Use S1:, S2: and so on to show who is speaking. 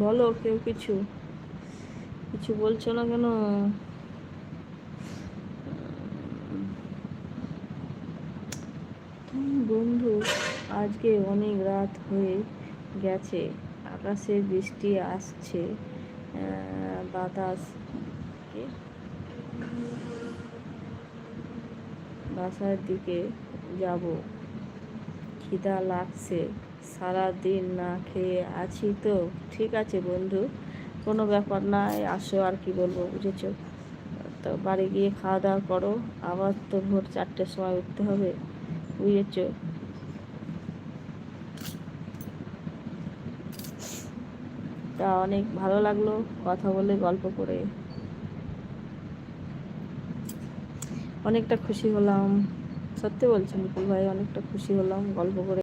S1: বলো, কেউ কিছু কিছু বলছো না কেন? বন্ধু, আজকে অনেক রাত হয়ে গেছে, আকাশে বৃষ্টি আসছে, বাতাস বাসার দিকে যাব, খিদা লাগছে, সারা দিন না খেয়ে আছি তো। ঠিক আছে বন্ধু, কোনো ব্যাপার না, আসো, আর কি বলবো, বুঝেছো? তো বাড়ি গিয়ে খাওয়া দাওয়া করো, আবার তো ভোর 4টের সময় উঠতে হবে, বুঝেছো? তা অনেক ভালো লাগলো কথা বলে, গল্প করে অনেকটা খুশি হলাম। সত্যি বলছি মুকুল ভাই, অনেকটা খুশি হলাম গল্প করে।